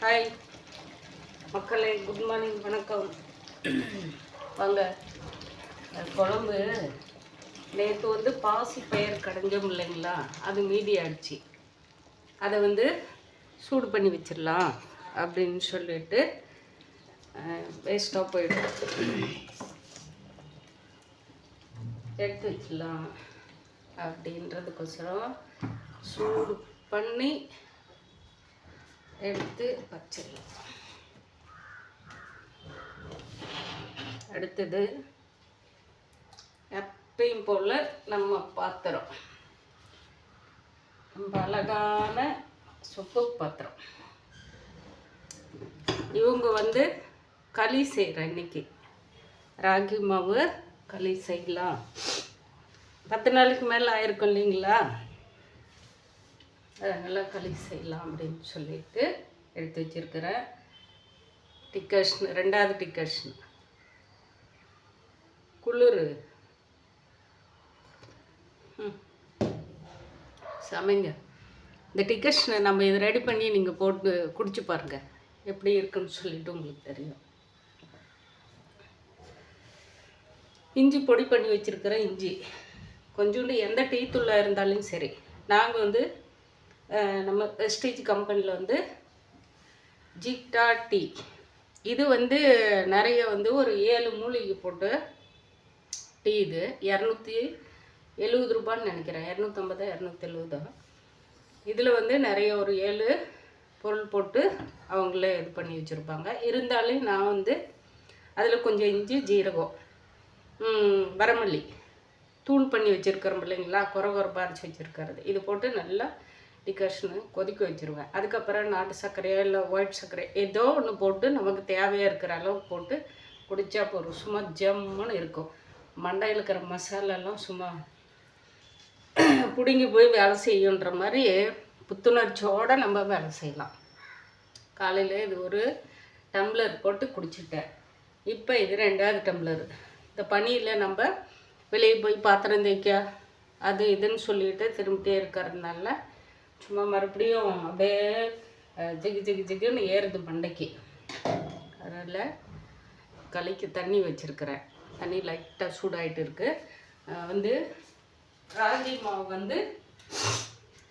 Hi மக்களே, good morning, வணக்கம். வாங்க. குழம்பு நேற்று பாசி பயிர் கடைஞ்சோம் இல்லைங்களா, அது மீதி ஆயிடுச்சு. அதை சூடு பண்ணி வச்சிடலாம் அப்படின்னு சொல்லிட்டு வேஸ்ட்டாக போயிடும், எடுத்து வச்சிடலாம் அப்படின்றதுக்கோசரம் சூடு பண்ணி எடுத்து வச்சிடலாம். அடுத்தது எப்பயும் போல் நம்ம பாத்திரம், நம்ம அழகான சொப்பு பாத்திரம். இவங்க களி செய்கிற இன்னைக்கு ராகி மாவு களி செய்யலாம். 10 நாளுக்கு மேலே ஆயிருக்கும் இல்லைங்களா, அதனால் களி செய்யலாம் அப்படின்னு சொல்லிட்டு எடுத்து வச்சிருக்கிறேன். டிக்கஷன், 2வது டிக்கஷன் குளிர் சமைங்க. இந்த டிக்கஷனை நம்ம இதை ரெடி பண்ணி நீங்கள் போட்டு குடிச்சு பாருங்கள், எப்படி இருக்குன்னு சொல்லிட்டு உங்களுக்கு தெரியும். இஞ்சி பொடி பண்ணி வச்சுருக்கிறேன். இஞ்சி கொஞ்சோண்டு எந்த டீ தூளா இருந்தாலும் சரி. நாங்கள் நம்ம வெஸ்டேஜ் கம்பெனியில் ஜிக்டா டீ, இது நிறைய ஒரு 7 மூலிகை போட்டு டீ. இது 270 ரூபான்னு நினைக்கிறேன், 250 270. இதில் நிறைய ஒரு 7 பொருள் போட்டு அவங்களே இது பண்ணி வச்சுருப்பாங்க. இருந்தாலும் நான் அதில் கொஞ்சம் இஞ்சி, ஜீரகம், வரமல்லி தூள் பண்ணி வச்சுருக்கிறோம் இல்லைங்களா, குறப்பாக அரைச்சி வச்சுருக்கிறது, இது போட்டு நல்லா டிகாஷனு கொதிக்க வச்சுருவேன். அதுக்கப்புறம் நாட்டு சர்க்கரையோ இல்லை ஒயிட் சர்க்கரை ஏதோ ஒன்று போட்டு நமக்கு தேவையாக இருக்கிற அளவு போட்டு குடித்தா போதும். சும்மா ஜம்முன்னு இருக்கும். மண்டையில் இருக்கிற மசாலாலாம் சும்மா பிடுங்கி போய் வேலை செய்யுன்ற மாதிரி புத்துணர்ச்சியோடு நம்ம வேலை செய்யலாம். காலையில் இது ஒரு டம்ளர் போட்டு குடிச்சிட்டேன். இப்போ இது 2வது டம்ளர். இந்த பனியில் நம்ம வெளியே போய் பாத்திரம் தேய்க்க அது இதுன்னு சொல்லிட்டு திரும்பிட்டே இருக்கிறதுனால சும்மா மறுபடியும் அப்படியே ஜிகு ஜிகு ஜிகுன்னு ஏறுது மண்டைக்கு. அதனால் களிக்கு தண்ணி வச்சுருக்கிறேன். தண்ணி லைட்டாக சூடாகிட்டு இருக்குது. ராகி மாவு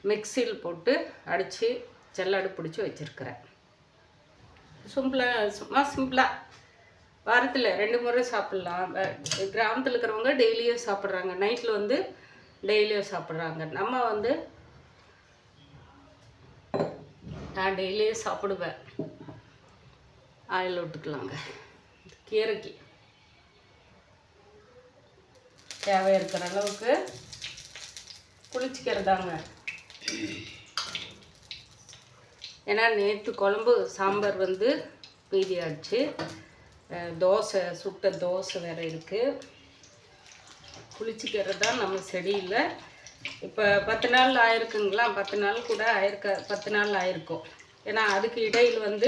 மிக்சியில் போட்டு அடித்து ஜல்லடை பிடிச்சி வச்சுருக்கிறேன். சிம்பிளாக வாரத்தில் 2 முறை சாப்பிட்லாம். கிராமத்தில் இருக்கிறவங்க டெய்லியும் சாப்பிட்றாங்க, நைட்டில் டெய்லியும் சாப்பிட்றாங்க. நம்ம நான் டெய்லியும் சாப்பிடுவேன். ஆயில் விட்டுக்கலாங்க. கீரைக்கு தேவை இருக்கிற அளவுக்கு குளிச்சிக்கிறதாங்க. ஏன்னா நேற்று குழம்பு சாம்பார் மீதி ஆச்சு. தோசை, சுட்ட தோசை வேறு இருக்குது. குளிச்சிக்கிறது தான் நம்ம செடியில். இப்போ 10 நாள் ஆயிருக்குங்களா, 10 நாள் கூட 10 நாள் ஆயிருக்கும். ஏன்னா அதுக்கு இடையில்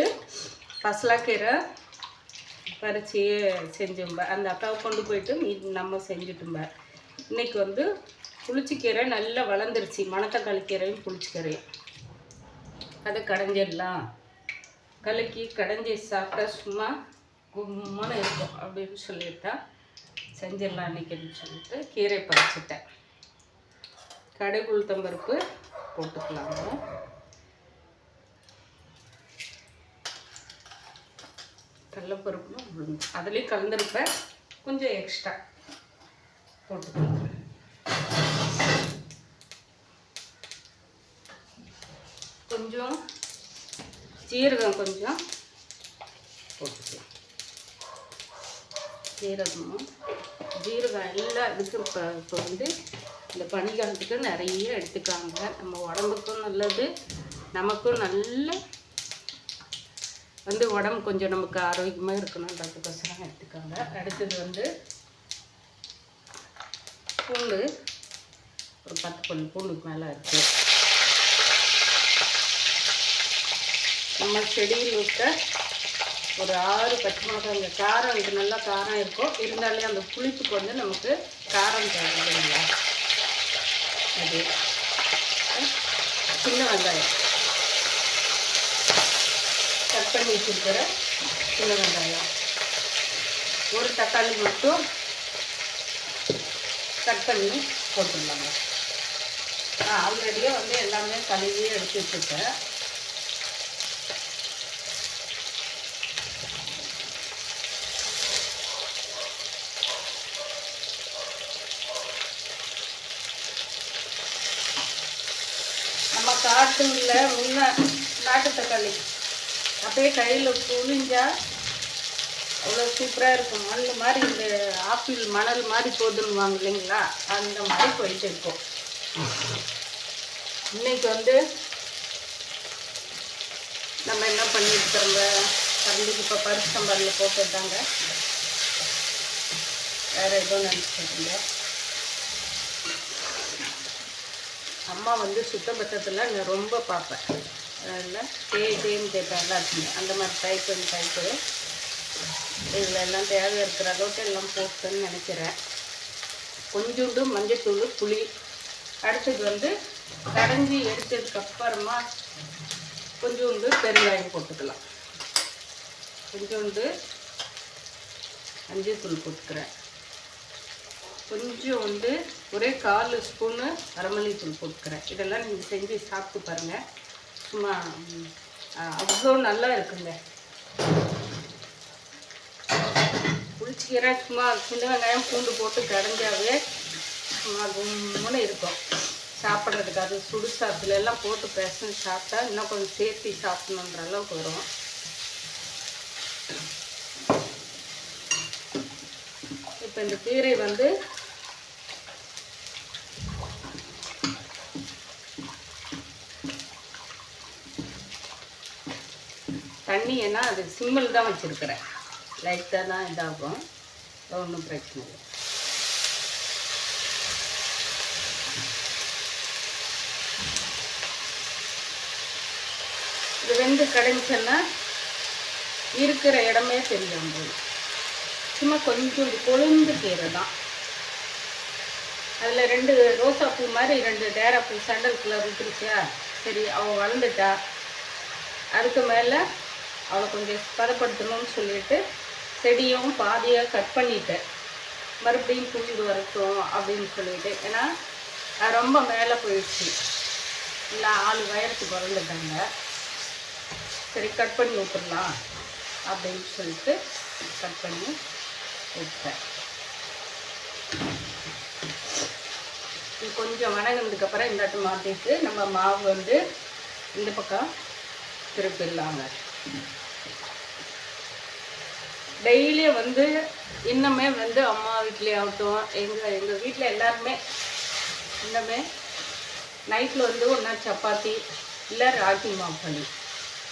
பசலாக்கீரை பறிச்சு செஞ்சும்ப, அந்த அக்காவை கொண்டு போயிட்டு நம்ம செஞ்சுட்டும்ப. இன்றைக்கி புளிச்சிக்கீரை நல்லா வளர்ந்துருச்சு. மணத்தக்காளி கீரையும் புளிச்சிக்கீரையும் அதை கடைஞ்சிடலாம். கலக்கி கடைஞ்சி சாப்பிட்டா சும்மா கும்மான இருக்கும் அப்படின்னு சொல்லிட்டா செஞ்சிடலாம் இன்றைக்கின்னு சொல்லிட்டு கீரை பறிச்சிட்டேன். கடுகு உளுத்தம்பருப்பு போட்டுக்கலாங்க. கடலைப்பருப்பும் உளுந்து அதுலேயும் கலந்துருப்பேன், கொஞ்சம் எக்ஸ்ட்ரா போட்டுக்கலாம். கொஞ்சம் ஜீரகம் கொஞ்சம் போட்டுக்கலாம். ஜீரகம் எல்லாம் இதுக்கு இப்போ இந்த பனிக்காலத்துக்கு நிறைய எடுத்துக்காங்க. நம்ம உடம்புக்கும் நல்லது, நமக்கும் நல்ல உடம்பு கொஞ்சம் நமக்கு ஆரோக்கியமாக இருக்கணுன்றதுக்கோசரம் எடுத்துக்காங்க. அடுத்தது பூண்டு ஒரு 10 பல் பூண்டுக்கு மேலே இருக்குது. நம்ம செடியில் விட்ட ஒரு 6 பச்சை மிளகாய். காரம் இது நல்லா காரம் இருக்கும், இருந்தாலே அந்த புளிப்புக்கு நமக்கு காரம் தேவையில்லைங்களா. அது சின்ன வெங்காயம் கட் பண்ணி வச்சுருக்கிற சின்ன வெங்காயம், ஒரு தக்காளி மட்டும் கட் பண்ணி போட்டுடலாங்க. ஆல்ரெடியே வந்து எல்லாமே கழுவி எடுத்து வச்சுருக்கேன். நம்ம காட்டுல முன்ன நாட்டு தக்காளி அப்படியே கையில் புழிஞ்சா அவ்வளோ சூப்பராக இருக்கும். மண் மாதிரி இந்த ஆப்பிள் மணல் மாதிரி போதுன்னுவாங்க இல்லைங்களா, அந்த மாதிரி போயிட்டு இருக்கும். இன்னைக்கு வந்து நம்ம என்ன பண்ணியிருக்கிறோங்க, கரண்டிக்கு இப்போ பருப்பு சாம்பாரில் போட்டுட்டாங்க. வேறு எதுவும் நினச்சிக்கிங்க. அம்மா வந்து சுத்தபத்தத்தில் நான் ரொம்ப பார்ப்பேன். அதில் தேன்னு கேட்பேன் எல்லாத்துக்குமே. அந்த மாதிரி டைப்பு இதில் எல்லாம் தேவை இருக்கிற அளவுக்கு எல்லாம் போட்டுன்னு நினைக்கிறேன். கொஞ்சோண்டு மஞ்சத்தூள், புளி, அடுத்தது வந்து கடைஞ்சி எடுத்ததுக்கப்புறமா கொஞ்சோண்டு பெருங்காயம் போட்டுக்கலாம். கொஞ்சோண்டு மஞ்சத்தூள் போட்டுக்கிறேன். கொஞ்சோண்டு ஒரே 1/4 ஸ்பூனு வரமல்லித்தூள் போட்டுக்கிறேன். இதெல்லாம் நீங்கள் செஞ்சு சாப்பிட்டு பாருங்கள். சும்மா அவ்வளோ நல்லா இருக்குங்க. புளிச்சிக்கீரை சும்மா சின்ன வெங்காயம் பூண்டு போட்டு கடைஞ்சாவே சும்மா கும்முன்னு இருக்கும் சாப்பிட்றதுக்கு. அது சுடு சாப்பிட்ல எல்லாம் போட்டு பேசஞ்சு சாப்பிட்டா இன்னும் கொஞ்சம் சேர்த்து சாப்பிடணுன்ற அளவுக்கு வரும். இப்போ இந்த கீரை வந்து தண்ணி ஏன்னா அது சிம்மில் தான் வச்சுருக்கிறேன். லைட்டாக தான் இதாகும், ஒன்றும் பிரச்சனை இல்லை. இது வெந்து கடைஞ்சோன்னா இருக்கிற இடமே தெரியும் போது. சும்மா கொஞ்சம் கொழுந்து கீரை தான். அதில் 2 ரோசா பூ மாதிரி 2 டேரா பூ சண்டல் கலர் விட்டுருச்சா, சரி அவள் வளர்ந்துட்டா. அதுக்கு மேலே அவளை கொஞ்சம் பதப்படுத்தணும்னு சொல்லிட்டு செடியும் பாதியாக கட் பண்ணிட்டேன். மறுபடியும் புரிந்து வரட்டும் அப்படின்னு சொல்லிட்டு. ஏன்னா ரொம்ப மேலே போயிடுச்சு, இல்லை ஆள் வயரத்துக்கு வளர்ந்துட்டாங்க. சரி கட் பண்ணி விட்டுடலாம் அப்படின்னு சொல்லிட்டு கட் பண்ணி விட்டேன். இது கொஞ்சம் வணங்கினதுக்கப்புறம் இந்தாட்டு மாற்றிட்டு நம்ம மாவு வந்து இந்த பக்கம் திருப்பிடலாங்க. டெய்லியும் வந்து இன்னுமே வந்து அம்மா வீட்லேயே ஆகட்டும், எங்கள் வீட்டில் எல்லாருமே இன்னுமே நைட்டில் வந்து ஒன்றா சப்பாத்தி இல்லை ராகி மாவு களி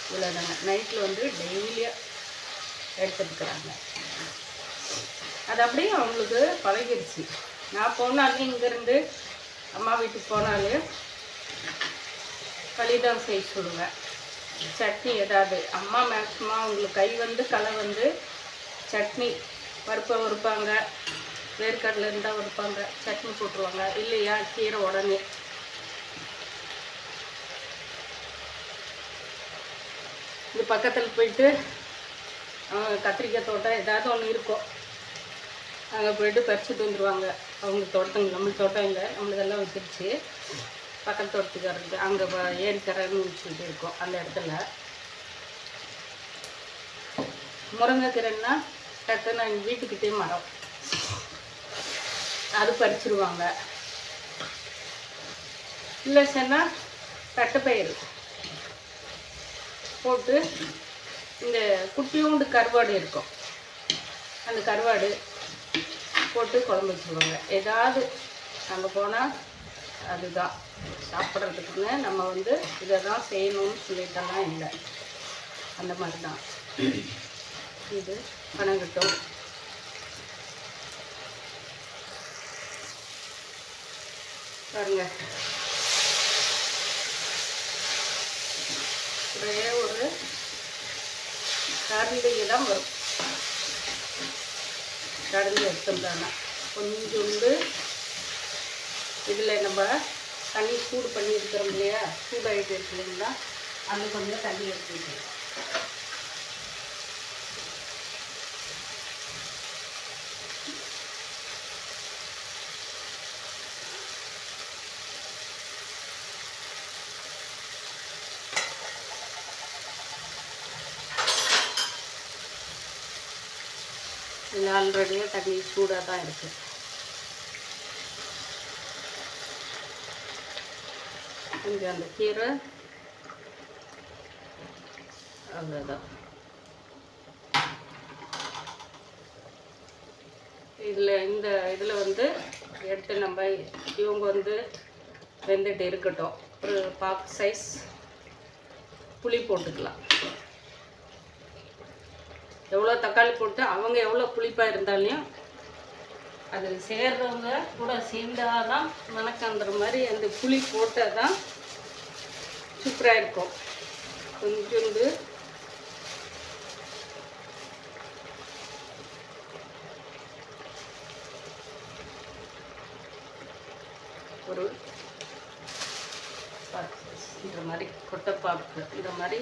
இவ்வளோதாங்க நைட்டில் வந்து டெய்லியும் எடுத்துருக்குறாங்க. அது அப்படியே அவங்களுக்கு பழகிடுச்சு. நான் போனாலே இங்கேருந்து அம்மா வீட்டுக்கு போனாலே களி தான் செய்ய சொல்லுவேன். சட்னி ஏதாவது அம்மா மேக்ஸிமம் அவங்களுக்கு கை வந்து களை வந்து சட்னி பருப்பை வறுப்பாங்க, வேர்க்கடலை இருந்தால் வறுப்பாங்க, சட்னி போட்டுருவாங்க. இல்லையா கீரை உடனே இது பக்கத்தில் போயிட்டு கத்திரிக்காய் தோட்டம் ஏதாவது ஒன்று இருக்கும், அங்கே போய்ட்டு பறிச்சுட்டு வந்துடுவாங்க. அவங்க தோட்டங்க நம்ம தோட்டம் இல்லை, நம்மளதெல்லாம் வச்சிருச்சு. பக்கத்து தோட்டத்துக்கு வர்றது அங்கே ஏரிக்கரைன்னு வச்சுக்கிட்டு இருக்கோம். அந்த இடத்துல முருங்கைக்கீரைன்னா டக்குன்னு எங்கள் வீட்டுக்கிட்டே மரம், அது பறிச்சிடுவாங்க. இல்லை சொன்னால் தட்டைப்பயிறு போட்டு இந்த குட்டியோண்டு கருவாடு இருக்கும், அந்த கருவாடு போட்டு குழம்பு வச்சுருவாங்க. ஏதாவது அங்கே போனால் அதுதான் சாப்பிட்றதுக்குன்னு நம்ம வந்து இதை தான் செய்யணும்னு சொல்லிட்டெல்லாம் இல்லை, அந்த மாதிரி தான். இது பனங்கட்டும் பாருங்க. ஒரே ஒரு கரண்டிக்கு தான் வரும், கரண்டி எடுத்துட்டானா கொஞ்சோண்டு இதில் நம்ம தண்ணி சூடு பண்ணி இருக்கிறோம் இல்லையா, சூடாகிட்டு இருக்கு இல்லைங்களா, அது கொஞ்சம் தண்ணி எடுத்துக்கிட்டோம். இதில் ஆல்ரெடியாக தண்ணி சூடாக தான் இருக்குது. கொஞ்சம் அந்த கீரை அவ்வளோதான். இந்த இதில் வந்து எடுத்து நம்ம இவங்க வந்து வெந்துட்டு இருக்கட்டும். ஒரு பாக்கு சைஸ் புளி போட்டுக்கலாம். எவ்வளோ தக்காளி போட்டு அவங்க எவ்வளோ புளிப்பாக இருந்தாலையும் அது சேர்றவங்க கூட சேர்ந்தாதான் மணக்கந்துற மாதிரி அந்த புளி போட்டால் தான் சூப்பராக இருக்கும். கொஞ்சோண்டு ஒரு இந்த மாதிரி கொட்டைப்பாக்கு இந்த மாதிரி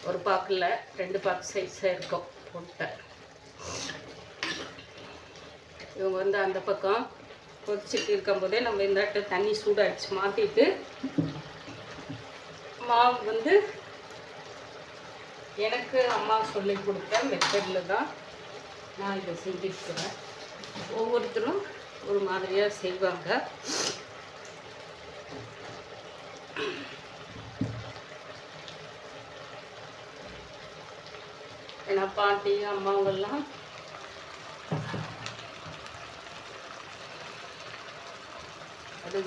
ஒரு பாக்கில் 2 பாக்கு சைஸாக இருக்கும் கொட்டை. இவங்க வந்து அந்த பக்கம் கொதிச்சுட்டு இருக்கும்போதே நம்ம இந்த தண்ணி சூடாகிடுச்சு மாற்றிட்டு மாவு வந்து எனக்கு அம்மா சொல்லி கொடுத்த மெத்தடில் தான் நான் இதை செஞ்சுருக்கிறேன். ஒவ்வொருத்தரும் ஒரு மாதிரியாக செய்வாங்க. ஏன்னா பாட்டி அம்மாவெல்லாம் அது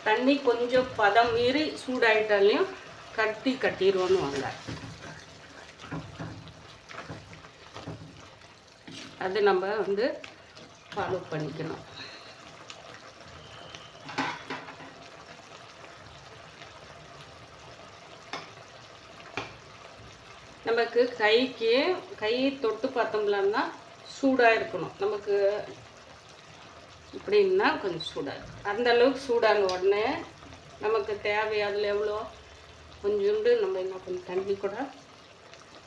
தண்ணி கொஞ்சம் பதம் மீறி சூடாயிட்டாலையும் கட்டிடுவோன்னு வாங்க. அது நம்ம வந்து ஃபாலோ பண்ணிக்கணும். நமக்கு கையை தொட்டு பார்த்தோம்னா சூடாக இருக்கணும். நமக்கு இப்படின்னா கொஞ்சம் சூடாக இருக்கும். அந்தளவுக்கு சூடான உடனே நமக்கு தேவை அதில் எவ்வளோ கொஞ்சோண்டு நம்ம என்ன கொஞ்சம் தண்ணி கூட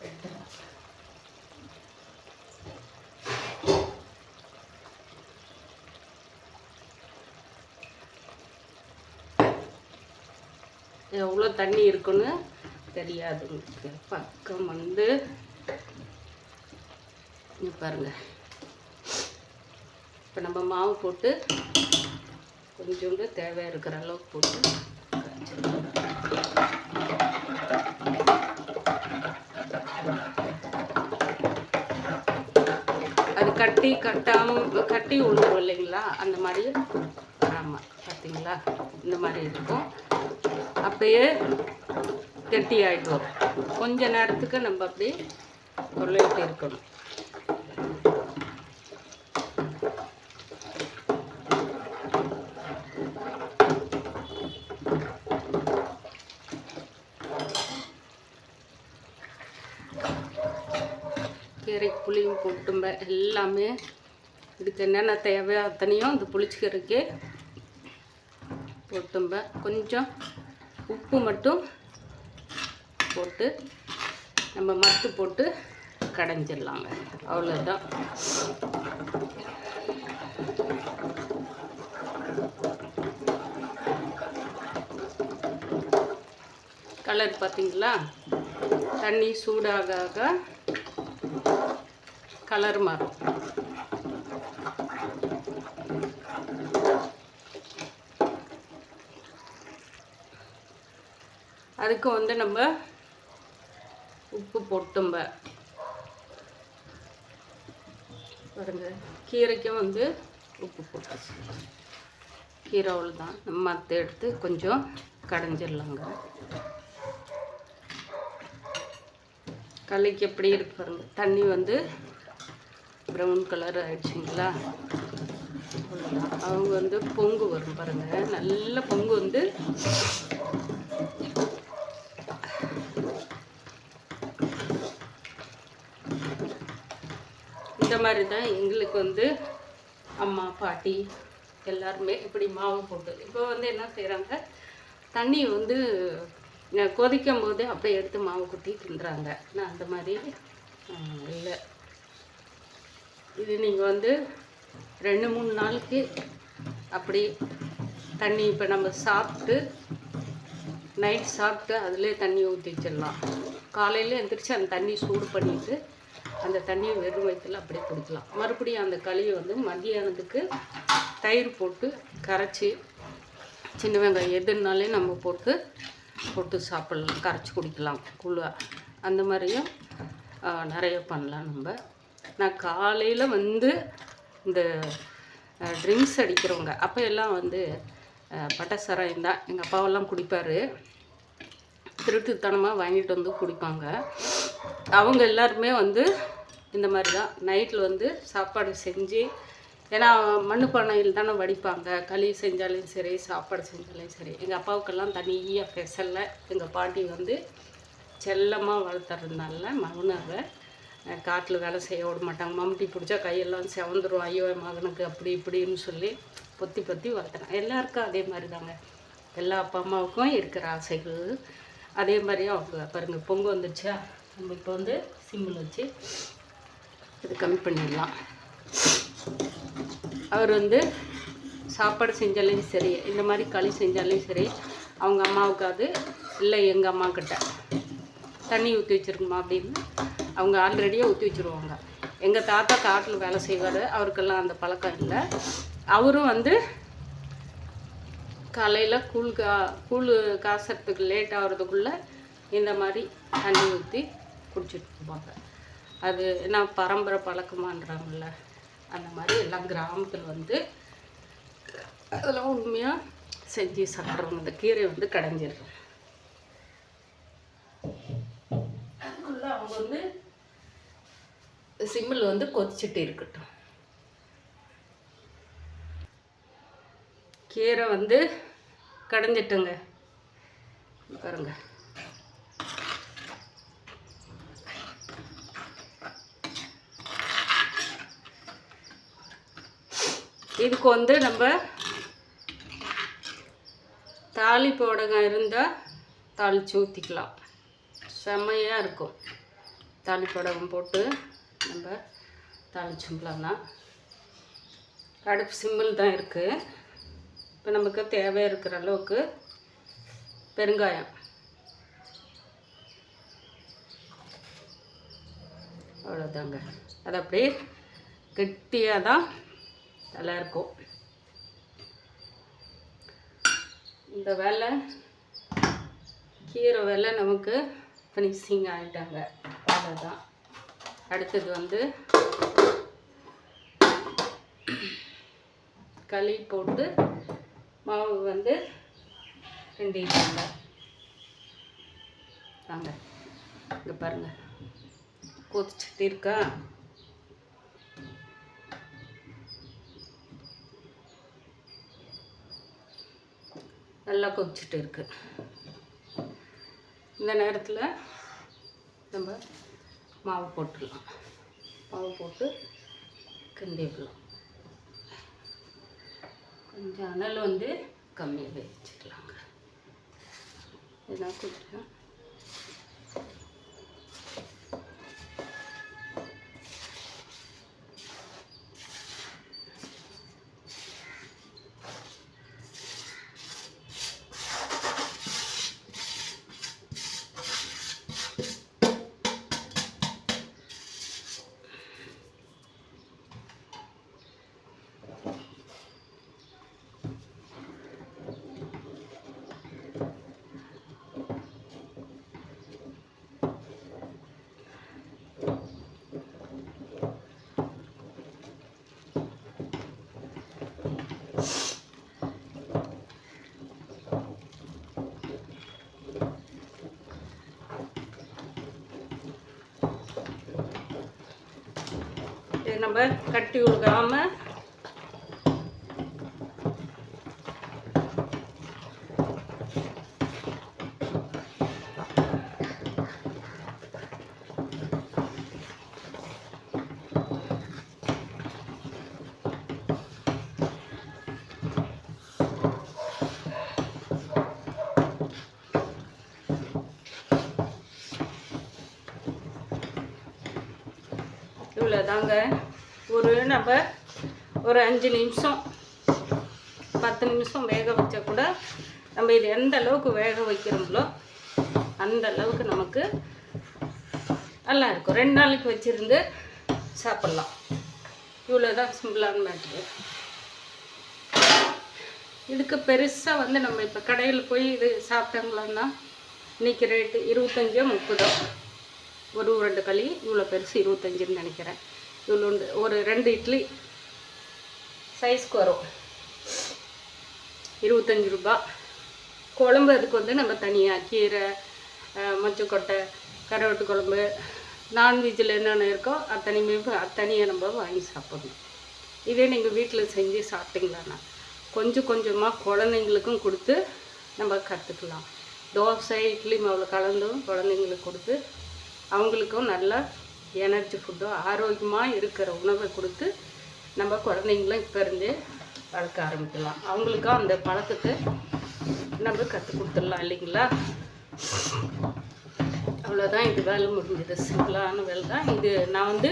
எடுத்துக்கலாம். எவ்வளோ தண்ணி இருக்குன்னு தெரியாது உங்களுக்கு. பக்கம் வந்து பாருங்கள். இப்போ நம்ம மாவு போட்டு கொஞ்சோண்டு தேவை இருக்கிற அளவுக்கு போட்டு அது கட்டி விழுந்துரும் இல்லைங்களா? அந்த மாதிரி ஆமாம், பார்த்தீங்களா? இந்த மாதிரி இருக்கும். அப்படியே கெட்டி ஆகிடும். கொஞ்ச நேரத்துக்கு நம்ம அப்படி கொள்ளையிட்டு இருக்கணும். கீரை புளியும் போட்டும்ப எல்லாமே இதுக்கு என்னென்ன தேவையோ அத்தனையும் இந்த புளிச்சிக்கீரைக்கு போட்டும்ப. கொஞ்சம் உப்பு மட்டும் போட்டு நம்ம மத்து போட்டு கடைஞ்சிடலாங்க. அவ்வளோதான். கலர் பார்த்தீங்களா? தண்ணி சூடாக கலர் மாறும். அதுக்கு வந்து நம்ம உப்பு போட்டும்ப பாருங்க. கீரைக்கும் வந்து உப்பு போட்டாச்சு. கீரை அவ்வளோதான். நம்ம மற்ற எடுத்து கொஞ்சம் கடைஞ்சிடலாங்க. களிக்கு எப்படி இருக்கு பாருங்க. தண்ணி வந்து ப்ரௌன் கலர் ஆயிடுச்சுங்களா? அவங்க வந்து பொங்கு வரும் பாருங்க. நல்ல பொங்கு வந்து இந்த மாதிரி தான் எங்களுக்கு வந்து அம்மா பாட்டி எல்லாருமே இப்படி மாவு போட்டு இப்போ வந்து என்ன செய்கிறாங்க, தண்ணி வந்து கொதிக்கும் போது அப்படியே எடுத்து மாவு கொட்டி தின்றாங்க. நான் அந்த மாதிரி இல்லை. இது நீங்கள் வந்து 2-3 நாளைக்கு அப்படி தண்ணி இப்போ நம்ம சாப்பிட்டு நைட் சாப்பிட்டு அதிலே தண்ணி ஊற்றி வச்சிடலாம். காலையில் எழுந்திரிச்சு அந்த தண்ணி சூடு பண்ணிவிட்டு அந்த தண்ணியை வெறும் வயிற்றில் அப்படியே குடிக்கலாம். மறுபடியும் அந்த களியை வந்து மதியானத்துக்கு தயிர் போட்டு கரைச்சி சின்ன வெங்காயம் எதுனாலே நம்ம போட்டு சாப்பிட்லாம், கரைச்சி குடிக்கலாம் குழுவாக. அந்த மாதிரியும் நிறைய பண்ணலாம் நம்ம. நான் காலையில் வந்து இந்த ட்ரிங்க்ஸ் அடிக்கிறவங்க அப்போ எல்லாம் வந்து பட்டை சாராயம் தான் எங்கள் அப்பாவெல்லாம் குடிப்பார். திருட்டுத்தனமாக வாங்கிட்டு வந்து குடிப்பாங்க. அவங்க எல்லாருமே வந்து இந்த மாதிரி தான் நைட்டில் வந்து சாப்பாடு செஞ்சு, ஏன்னா மண் பானையில் தானே வடிப்பாங்க. களி செஞ்சாலும் சரி, சாப்பாடு செஞ்சாலும் சரி. எங்கள் அப்பாவுக்கெல்லாம் தனியாக ஸ்பெஷலில் எங்கள் பாட்டி வந்து செல்லமாக வளர்த்துறதுனால மகனாவை காட்டில் வேலை செய்ய விட மாட்டாங்க. மம்முட்டி பிடிச்சா கையெல்லாம் செவந்துடும், ஐயோ மகனுக்கு அப்படி இப்படின்னு சொல்லி பொத்தி வளர்த்துறேன். எல்லாருக்கும் அதே மாதிரி தாங்க, எல்லா அப்பா அம்மாவுக்கும் இருக்கிற ஆசைகள் அதே மாதிரி. அவங்க பாருங்கள் பொங்க வந்துச்சா, நம்ம இப்போ வந்து சிம்மில் வச்சு இது கம்மி பண்ணிடலாம். அவர் வந்து சாப்பாடு செஞ்சாலும் சரி, இந்த மாதிரி களி செஞ்சாலும் சரி, அவங்க அம்மாவுக்காவது இல்லை எங்கள் அம்மாக்கிட்ட தண்ணி ஊற்றி வச்சுருக்குமா அப்படின்னு அவங்க ஆல்ரெடியாக ஊற்றி வச்சுருவாங்க. எங்கள் தாத்தா காட்டில் வேலை செய்வார், அவருக்கெல்லாம் அந்த பழக்கம் இல்லை. அவரும் வந்து காலையில் கூழ் காசுறதுக்கு லேட் ஆகிறதுக்குள்ளே இந்த மாதிரி தண்ணி ஊற்றி குடிச்சிட்டு இருப்பாங்க. அது என்ன பரம்பரை பழக்கமான்றாங்கல்ல, அந்த மாதிரி எல்லாம் கிராமத்தில் வந்து அதெல்லாம் உண்மையாக செஞ்சு சாப்பிட்றவங்க. இந்த கீரை வந்து கடைஞ்சிடுறோம். அதுக்குள்ளே அவங்க வந்து சிம்மில் வந்து கொதிச்சுட்டு இருக்கட்டும். கீரை வந்து கடைஞ்சிட்டுங்க பாருங்க. இதுக்கு வந்து நம்ம தாளிப்பு வடகம் இருந்தால் தாளித்து ஊற்றிக்கலாம், செம்மையாக இருக்கும். தாளிப்பு வடகம் போட்டு நம்ம தாளிச்சோம்னா. அடுப்பு சிம்பிள் தான் இருக்குது. இப்போ நமக்கு தேவை இருக்கிற அளவுக்கு பெருங்காயம், அவ்வளோதாங்க. அது அப்படியே கெட்டியாக தான் நல்லாயிருக்கும். இந்த வேலை கீரை வேலை நமக்கு ஃபினிஷிங் ஆகிட்டாங்க, அவ்வளோதான். அடுத்தது வந்து களி போட்டு மாவு வந்து கிண்டிட்டாங்க. வாங்க இங்கே பாருங்கள், கொதிச்சுட்டு இருக்கா. நல்லா கொதிச்சுட்டு இருக்கு. இந்த நேரத்தில் நம்ம மாவு போட்டுடலாம். மாவு போட்டு கிண்டி விடலாம். கொஞ்சம் அனல் வந்து கம்மியாக வச்சுக்கலாங்க. இதெல்லாம் கொஞ்சம் நம்ம கட்டி விழுகாம இவ்வளோதாங்க. நம்ம ஒரு 5 நிமிஷம் 10 நிமிஷம் வேக வச்சா கூட நம்ம இது எந்த அளவுக்கு வேக வைக்கிறோங்களோ அந்த அளவுக்கு நமக்கு நல்லா இருக்கும். 2 நாளைக்கு வச்சுருந்து சாப்பிட்லாம். இவ்வளோதான் சிம்பிளான மேட்ரு. இதுக்கு பெருசாக வந்து நம்ம இப்போ கடையில் போய் இது சாப்பிட்டோங்களான்னா இன்றைக்கி ரேட்டு 25 30 ஒரு உருண்டை களி. இவ்வளோ பெருசு 25ன்னு நினைக்கிறேன். இவ்வளோ ஒரு 2 இட்லி சைஸ்க்கு வரும். 25 ரூபா. குழம்பு அதுக்கு வந்து நம்ம தனியாக கீரை, மொச்சக்கொட்டை, கருவாட்டு குழம்பு, நான்வெஜ்ஜில் என்னென்ன இருக்கோ அத்தனியாக நம்ம வாங்கி சாப்பிடணும். இதே நீங்கள் வீட்டில் செஞ்சு சாப்பிட்டிங்களான்னா கொஞ்சம் கொஞ்சமாக குழந்தைங்களுக்கும் கொடுத்து நம்ம கற்றுக்கலாம். தோசை இட்லி மாவில் கலந்தும் குழந்தைங்களுக்கு கொடுத்து அவங்களுக்கும் நல்லா எனர்ஜி ஃபுட்டும் ஆரோக்கியமாக இருக்கிற உணவை கொடுத்து நம்ம குழந்தைங்களும் இப்போ இருந்தே வளர்க்க ஆரம்பிக்கலாம். அவங்களுக்கும் அந்த பழக்கத்தை நம்ம கற்றுக் கொடுத்துடலாம் இல்லைங்களா? அவ்வளோதான். இது வேலை முடிஞ்சது. சிம்பிளான வேலை தான் இது. நான் வந்து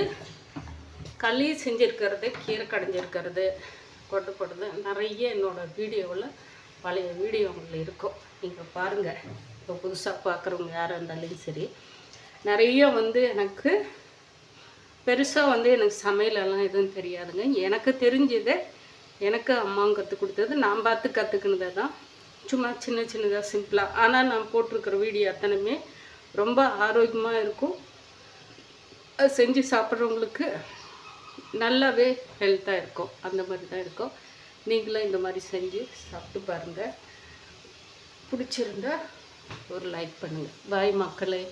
களி செஞ்சுருக்கிறது, கீரை கடைஞ்சிருக்கிறது, கொண்டு போடுறது நிறைய என்னோடய வீடியோவில் பழைய வீடியோவில் இருக்கும். நீங்கள் பாருங்கள். இப்போ புதுசாக பார்க்குறவங்க யாராக இருந்தாலும் சரி. நிறைய வந்து எனக்கு பெருசாக வந்து எனக்கு சமையலெல்லாம் எதுவும் தெரியாதுங்க. எனக்கு தெரிஞ்சதை எனக்கு அம்மாவும் கற்றுக் கொடுத்தது, நான் பார்த்து கற்றுக்கினதை தான். சும்மா சின்ன சின்னதாக சிம்பிளாக. ஆனால் நான் போட்டிருக்கிற வீடியோ அத்தனையுமே ரொம்ப ஆரோக்கியமாக இருக்கும். அது செஞ்சு சாப்பிட்றவங்களுக்கு நல்லாவே ஹெல்த்தாக இருக்கும். அந்த மாதிரி தான் இருக்கும். நீங்களும் இந்த மாதிரி செஞ்சு சாப்பிட்டு பாருங்கள். பிடிச்சிருந்தா ஒரு லைக் பண்ணுங்கள். பாய் மக்களே.